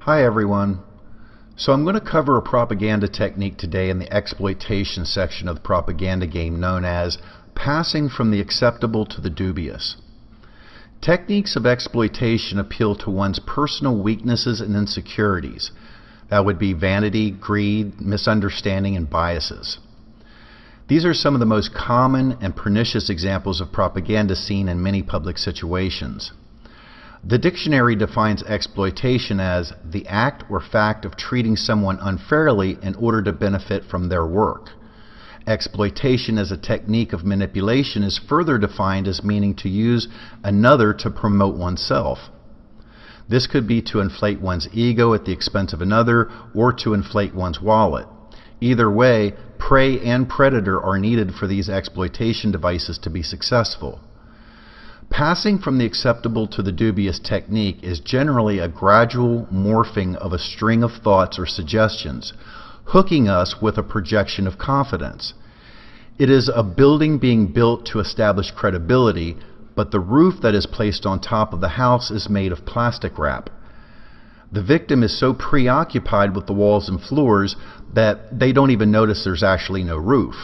Hi everyone. So I'm going to cover a propaganda technique today in the exploitation section of the propaganda game known as passing from the acceptable to the dubious. Techniques of exploitation appeal to one's personal weaknesses and insecurities. That would be vanity, greed, misunderstanding, and biases. These are some of the most common and pernicious examples of propaganda seen in many public situations. The dictionary defines exploitation as the act or fact of treating someone unfairly in order to benefit from their work. Exploitation as a technique of manipulation is further defined as meaning to use another to promote oneself. This could be to inflate one's ego at the expense of another or to inflate one's wallet. Either way, prey and predator are needed for these exploitation devices to be successful. Passing from the acceptable to the dubious technique is generally a gradual morphing of a string of thoughts or suggestions, hooking us with a projection of confidence. It is a building being built to establish credibility, but the roof that is placed on top of the house is made of plastic wrap. The victim is so preoccupied with the walls and floors that they don't even notice there's actually no roof.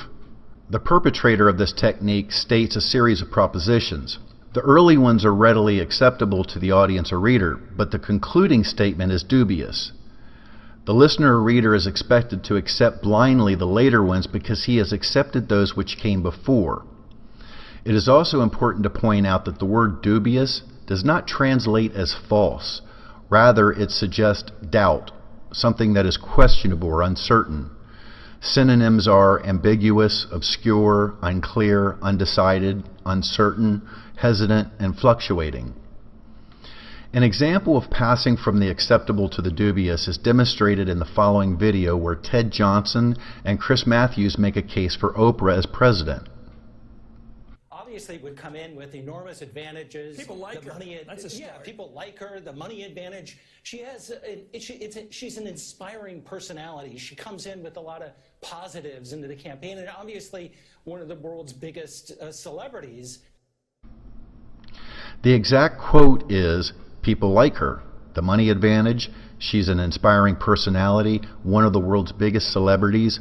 The perpetrator of this technique states a series of propositions. The early ones are readily acceptable to the audience or reader, but the concluding statement is dubious. The listener or reader is expected to accept blindly the later ones because he has accepted those which came before. It is also important to point out that the word dubious does not translate as false. Rather, it suggests doubt, something that is questionable or uncertain. Synonyms are ambiguous, obscure, unclear, undecided, uncertain, hesitant, and fluctuating. An example of passing from the acceptable to the dubious is demonstrated in the following video where Ted Johnson and Chris Matthews make a case for Oprah as president. Obviously would come in with enormous advantages. People like her. People like her, the money advantage. She has, she's an inspiring personality. She comes in with a lot of positives into the campaign, and obviously one of the world's biggest celebrities. The exact quote is, people like her, the money advantage, she's an inspiring personality, one of the world's biggest celebrities.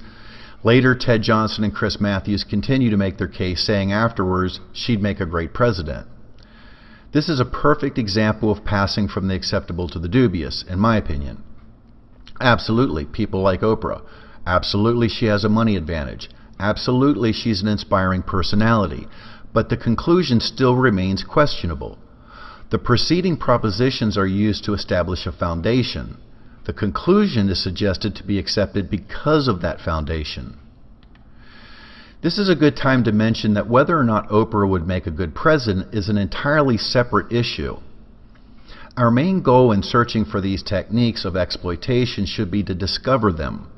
Later, Ted Johnson and Chris Matthews continue to make their case, saying afterwards she'd make a great president. This is a perfect example of passing from the acceptable to the dubious, in my opinion. Absolutely, people like Oprah. Absolutely, she has a money advantage. Absolutely, she's an inspiring personality. But the conclusion still remains questionable. The preceding propositions are used to establish a foundation. The conclusion is suggested to be accepted because of that foundation. This is a good time to mention that whether or not Oprah would make a good president is an entirely separate issue. Our main goal in searching for these techniques of exploitation should be to discover them.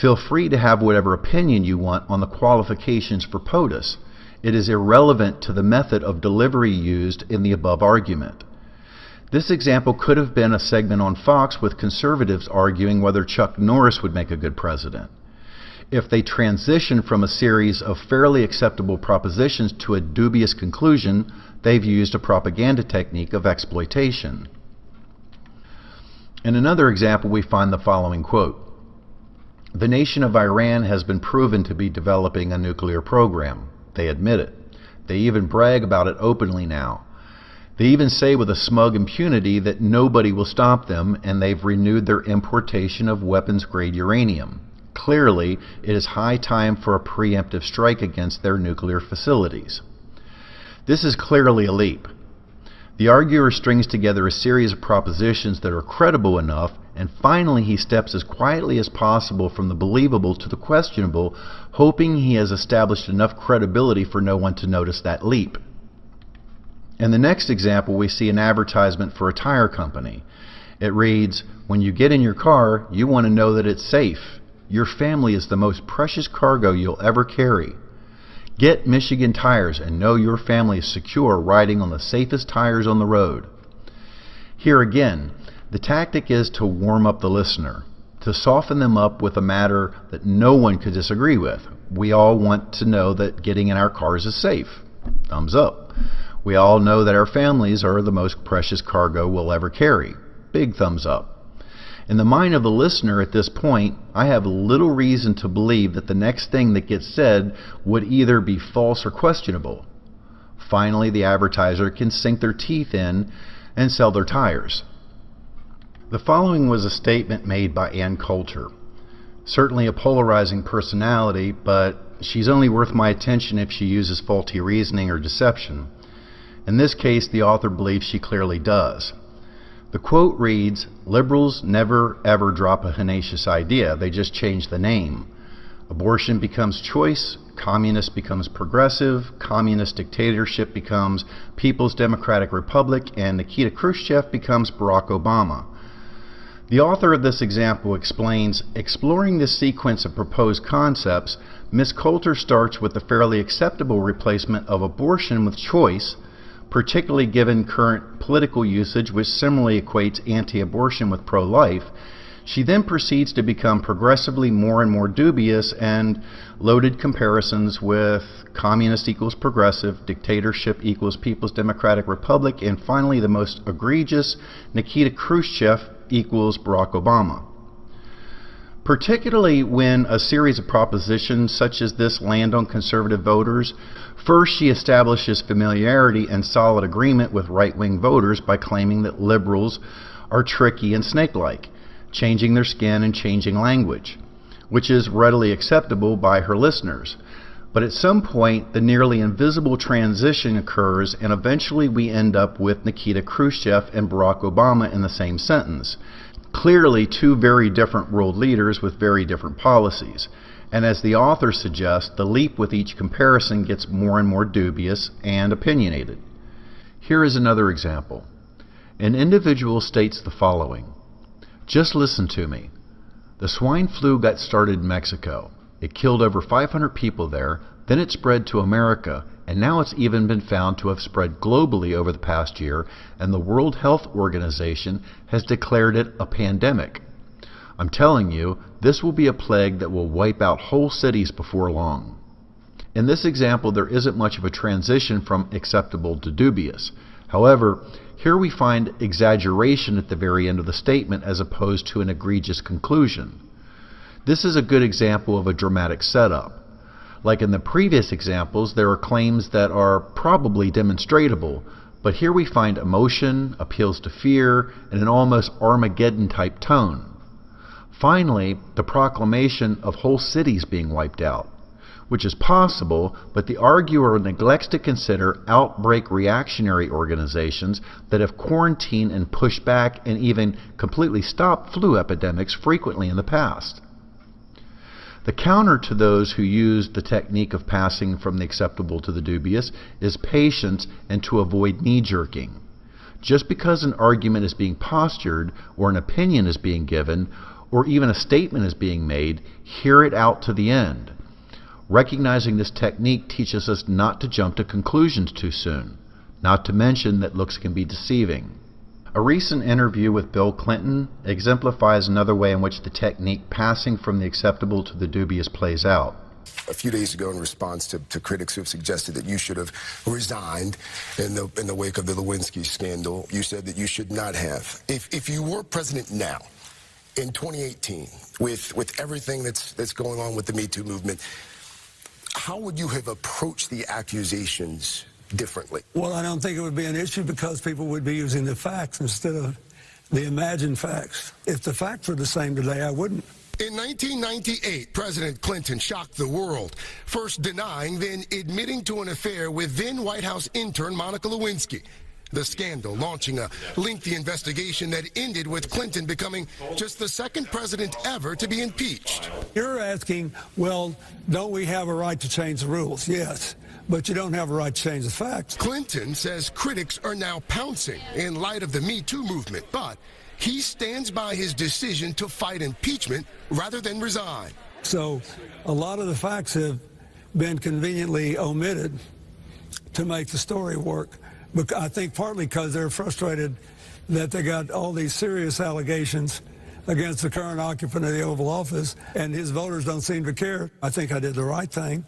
Feel free to have whatever opinion you want on the qualifications for POTUS. It is irrelevant to the method of delivery used in the above argument. This example could have been a segment on Fox with conservatives arguing whether Chuck Norris would make a good president. If they transition from a series of fairly acceptable propositions to a dubious conclusion, they've used a propaganda technique of exploitation. In another example, we find the following quote. The nation of Iran has been proven to be developing a nuclear program. They admit it. They even brag about it openly now. They even say with a smug impunity that nobody will stop them, and they've renewed their importation of weapons-grade uranium. Clearly, it is high time for a preemptive strike against their nuclear facilities. This is clearly a leap. The arguer strings together a series of propositions that are credible enough and finally he steps as quietly as possible from the believable to the questionable, hoping he has established enough credibility for no one to notice that leap. In the next example, we see an advertisement for a tire company. It reads, "When you get in your car, you want to know that it's safe. Your family is the most precious cargo you'll ever carry. Get Michigan tires and know your family is secure riding on the safest tires on the road." Here again, the tactic is to warm up the listener, to soften them up with a matter that no one could disagree with. We all want to know that getting in our cars is safe. Thumbs up. We all know that our families are the most precious cargo we'll ever carry. Big thumbs up. In the mind of the listener at this point, I have little reason to believe that the next thing that gets said would either be false or questionable. Finally, the advertiser can sink their teeth in and sell their tires. The following was a statement made by Ann Coulter. Certainly a polarizing personality, but she's only worth my attention if she uses faulty reasoning or deception. In this case, the author believes she clearly does. The quote reads, "Liberals never ever drop a hellacious idea, they just change the name. Abortion becomes choice, communist becomes progressive, communist dictatorship becomes People's Democratic Republic, and Nikita Khrushchev becomes Barack Obama." The author of this example explains, exploring this sequence of proposed concepts, Ms. Coulter starts with the fairly acceptable replacement of abortion with choice, particularly given current political usage, which similarly equates anti-abortion with pro-life. She then proceeds to become progressively more and more dubious and loaded comparisons with communist equals progressive, dictatorship equals People's Democratic Republic, and finally the most egregious, Nikita Khrushchev equals Barack Obama. Particularly when a series of propositions such as this land on conservative voters, first she establishes familiarity and solid agreement with right-wing voters by claiming that liberals are tricky and snake-like, changing their skin and changing language, which is readily acceptable by her listeners. But at some point, the nearly invisible transition occurs, and eventually we end up with Nikita Khrushchev and Barack Obama in the same sentence. Clearly two very different world leaders with very different policies. And as the author suggests, the leap with each comparison gets more and more dubious and opinionated. Here is another example. An individual states the following: "Just listen to me. The swine flu got started in Mexico. It killed over 500 people there, then it spread to America, and now it's even been found to have spread globally over the past year, and the World Health Organization has declared it a pandemic. I'm telling you, this will be a plague that will wipe out whole cities before long." In this example, there isn't much of a transition from acceptable to dubious. However, here we find exaggeration at the very end of the statement as opposed to an egregious conclusion. This is a good example of a dramatic setup. Like in the previous examples, there are claims that are probably demonstratable, but here we find emotion, appeals to fear, and an almost Armageddon-type tone. Finally, the proclamation of whole cities being wiped out, which is possible, but the arguer neglects to consider outbreak reactionary organizations that have quarantined and pushed back and even completely stopped flu epidemics frequently in the past. The counter to those who use the technique of passing from the acceptable to the dubious is patience and to avoid knee-jerking. Just because an argument is being postured, or an opinion is being given, or even a statement is being made, hear it out to the end. Recognizing this technique teaches us not to jump to conclusions too soon, not to mention that looks can be deceiving. A recent interview with Bill Clinton exemplifies another way in which the technique passing from the acceptable to the dubious plays out. A few days ago, in response to critics who have suggested that you should have resigned in the wake of the Lewinsky scandal, you said that you should not have. If you were president now, in 2018, with everything that's going on with the Me Too movement, how would you have approached the accusations differently? Well, I don't think it would be an issue because people would be using the facts instead of the imagined facts. If the facts were the same today, I wouldn't. In 1998, President Clinton shocked the world, first denying, then admitting to an affair with then White House intern Monica Lewinsky. The scandal launching a lengthy investigation that ended with Clinton becoming just the second president ever to be impeached. You're asking, well, don't we have a right to change the rules? Yes, but you don't have a right to change the facts. Clinton says critics are now pouncing in light of the Me Too movement, but he stands by his decision to fight impeachment rather than resign. So a lot of the facts have been conveniently omitted to make the story work. But I think partly because they're frustrated that they got all these serious allegations against the current occupant of the Oval Office, and his voters don't seem to care. I think I did the right thing.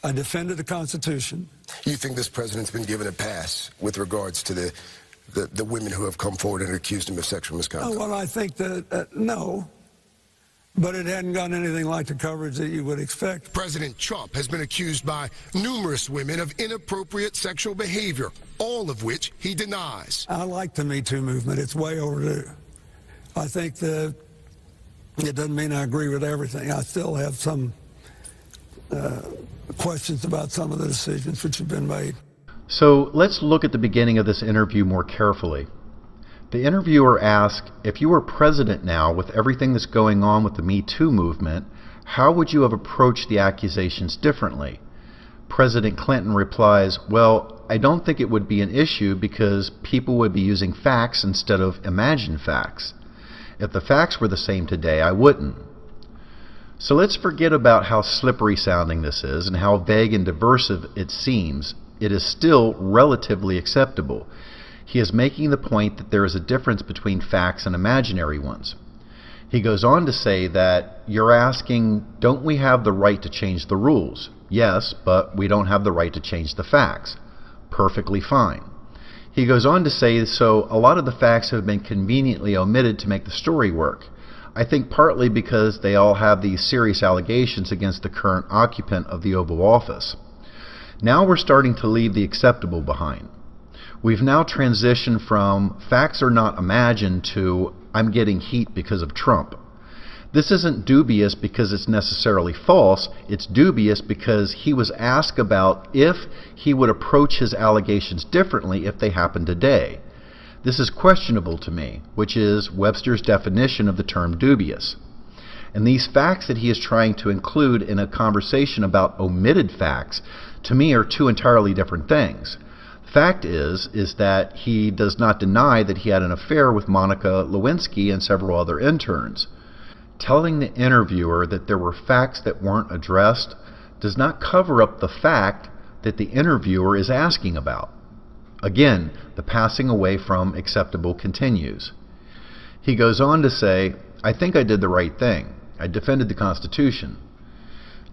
I defended the Constitution. You think this president's been given a pass with regards to the women who have come forward and accused him of sexual misconduct? Oh, well, I think that, no. But it hadn't gotten anything like the coverage that you would expect. President Trump has been accused by numerous women of inappropriate sexual behavior, all of which he denies. I like the Me Too movement. It's way overdue. I think that it doesn't mean I agree with everything. I still have some questions about some of the decisions which have been made. So let's look at the beginning of this interview more carefully. The interviewer asked, if you were president now with everything that's going on with the Me Too movement, how would you have approached the accusations differently? President Clinton replies, well, I don't think it would be an issue because people would be using facts instead of imagined facts. If the facts were the same today, I wouldn't. So let's forget about how slippery sounding this is and how vague and diversive it seems. It is still relatively acceptable. He is making the point that there is a difference between facts and imaginary ones. He goes on to say that you're asking, don't we have the right to change the rules? Yes, but we don't have the right to change the facts. Perfectly fine. He goes on to say, so a lot of the facts have been conveniently omitted to make the story work. I think partly because they all have these serious allegations against the current occupant of the Oval Office. Now we're starting to leave the acceptable behind. We've now transitioned from facts are not imagined to I'm getting heat because of Trump. This isn't dubious because it's necessarily false. It's dubious because he was asked about if he would approach his allegations differently if they happened today. This is questionable to me, which is Webster's definition of the term dubious. And these facts that he is trying to include in a conversation about omitted facts, to me, are two entirely different things. Fact is that he does not deny that he had an affair with Monica Lewinsky and several other interns. Telling the interviewer that there were facts that weren't addressed does not cover up the fact that the interviewer is asking about. Again, the passing away from acceptable continues. He goes on to say, I think I did the right thing. I defended the Constitution.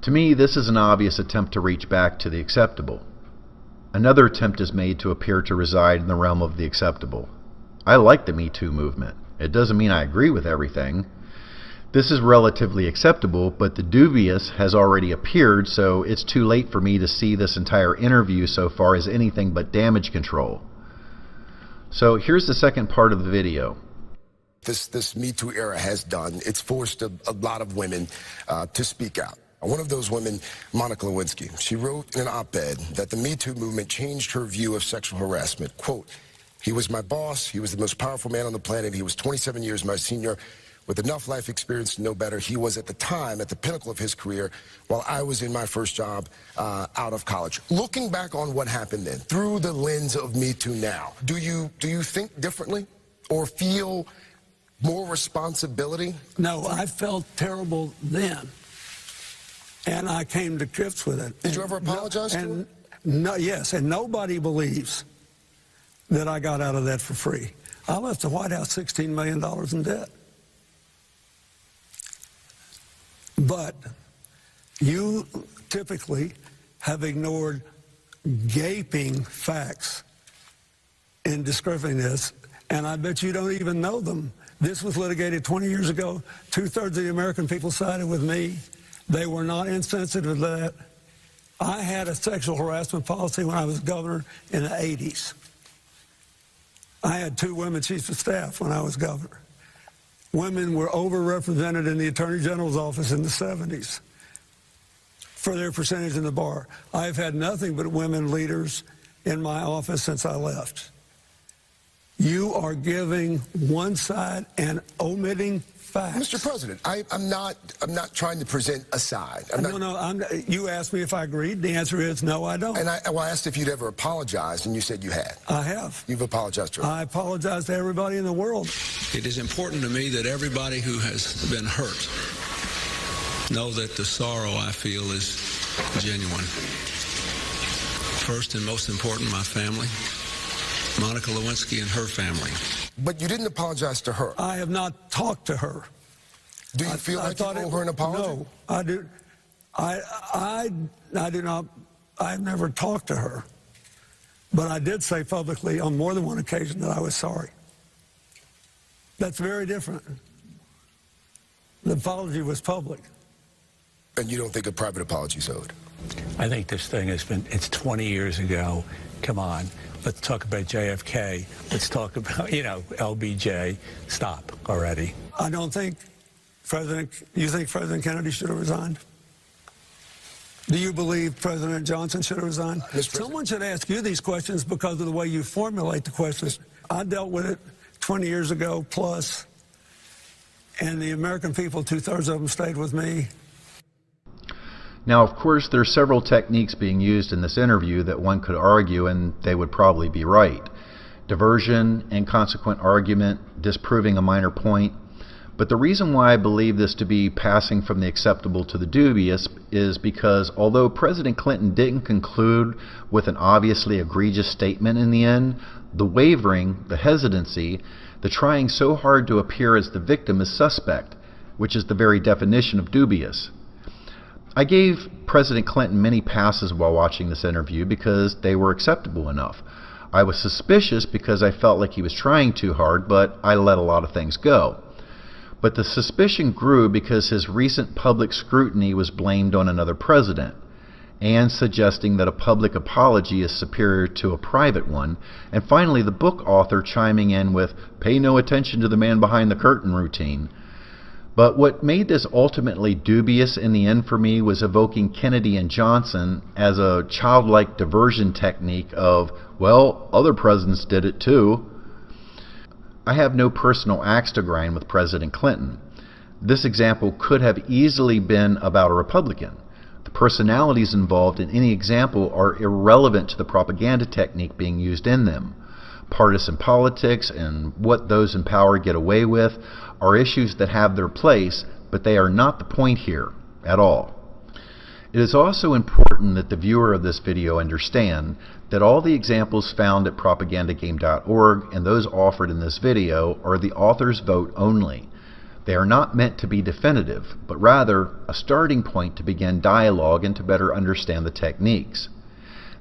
To me, this is an obvious attempt to reach back to the acceptable. Another attempt is made to appear to reside in the realm of the acceptable. I like the Me Too movement. It doesn't mean I agree with everything. This is relatively acceptable, but the dubious has already appeared, so it's too late for me to see this entire interview so far as anything but damage control. So here's the second part of the video. This Me Too era has done, it's forced a lot of women to speak out. One of those women, Monica Lewinsky, she wrote in an op-ed that the Me Too movement changed her view of sexual harassment. Quote, he was my boss, he was the most powerful man on the planet, he was 27 years my senior. With enough life experience to know better, he was at the time at the pinnacle of his career while I was in my first job out of college. Looking back on what happened then, through the lens of Me Too now, do you think differently or feel more responsibility? No, I felt terrible then. And I came to grips with it. Did you ever apologize to her? No, yes, and nobody believes that I got out of that for free. I left the White House $16 million in debt. But you typically have ignored gaping facts in describing this, and I bet you don't even know them. This was litigated 20 years ago. 2/3 of the American people sided with me. They were not insensitive to that. I had a sexual harassment policy when I was governor in the 80s. I had 2 women chiefs of staff when I was governor. Women were overrepresented in the Attorney General's office in the 70s for their percentage in the bar. I've had nothing but women leaders in my office since I left. You are giving one side and omitting facts. Mr. President, I'm not trying to present a side. You asked me if I agreed. The answer is no, I don't. And I asked if you'd ever apologized, and you said you had. I have. You've apologized to her. I apologize to everybody in the world. It is important to me that everybody who has been hurt know that the sorrow I feel is genuine. First and most important, my family, Monica Lewinsky and her family. But you didn't apologize to her. I have not talked to her. Do you feel like you owe her an apology? No, I do. I do not. I've never talked to her. But I did say publicly on more than one occasion that I was sorry. That's very different. The apology was public. And you don't think a private apology is owed? I think this thing it's 20 years ago. Come on. Let's talk about JFK. Let's talk about, LBJ. Stop already. I don't think you think President Kennedy should have resigned? Do you believe President Johnson should have resigned? Someone should ask you these questions because of the way you formulate the questions. I dealt with it 20 years ago plus, and the American people, 2/3 of them stayed with me. Now, of course, there are several techniques being used in this interview that one could argue, and they would probably be right. Diversion, inconsequent argument, disproving a minor point. But the reason why I believe this to be passing from the acceptable to the dubious is because although President Clinton didn't conclude with an obviously egregious statement in the end, the wavering, the hesitancy, the trying so hard to appear as the victim is suspect, which is the very definition of dubious. I gave President Clinton many passes while watching this interview because they were acceptable enough. I was suspicious because I felt like he was trying too hard, but I let a lot of things go. But the suspicion grew because his recent public scrutiny was blamed on another president, and suggesting that a public apology is superior to a private one, and finally the book author chiming in with "pay no attention to the man behind the curtain" routine. But what made this ultimately dubious in the end for me was evoking Kennedy and Johnson as a childlike diversion technique of, well, other presidents did it too. I have no personal axe to grind with President Clinton. This example could have easily been about a Republican. The personalities involved in any example are irrelevant to the propaganda technique being used in them. Partisan politics and what those in power get away with are issues that have their place, but they are not the point here at all. It is also important that the viewer of this video understand that all the examples found at propagandagame.org and those offered in this video are the author's vote only. They are not meant to be definitive, but rather a starting point to begin dialogue and to better understand the techniques.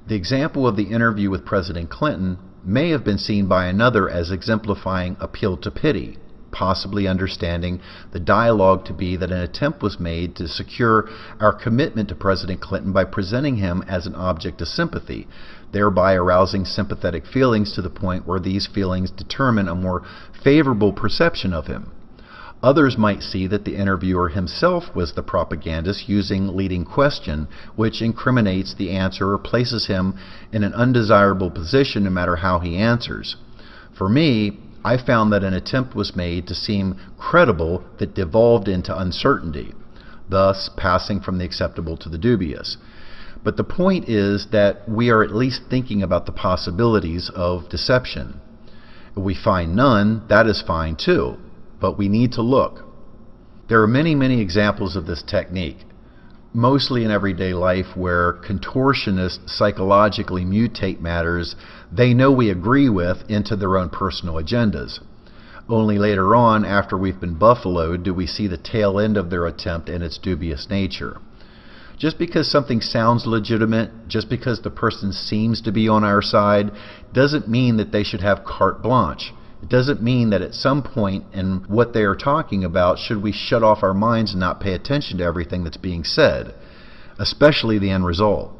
The example of the interview with President Clinton may have been seen by another as exemplifying appeal to pity, possibly understanding the dialogue to be that an attempt was made to secure our commitment to President Clinton by presenting him as an object of sympathy, thereby arousing sympathetic feelings to the point where these feelings determine a more favorable perception of him. Others might see that the interviewer himself was the propagandist using leading question, which incriminates the answer or places him in an undesirable position no matter how he answers. For me, I found that an attempt was made to seem credible that devolved into uncertainty, thus passing from the acceptable to the dubious. But the point is that we are at least thinking about the possibilities of deception. If we find none, that is fine too. But we need to look. There are many, many examples of this technique, mostly in everyday life where contortionists psychologically mutate matters they know we agree with into their own personal agendas. Only later on, after we've been buffaloed, do we see the tail end of their attempt and its dubious nature. Just because something sounds legitimate, just because the person seems to be on our side, doesn't mean that they should have carte blanche. It doesn't mean that at some point in what they are talking about should we shut off our minds and not pay attention to everything that's being said, especially the end result.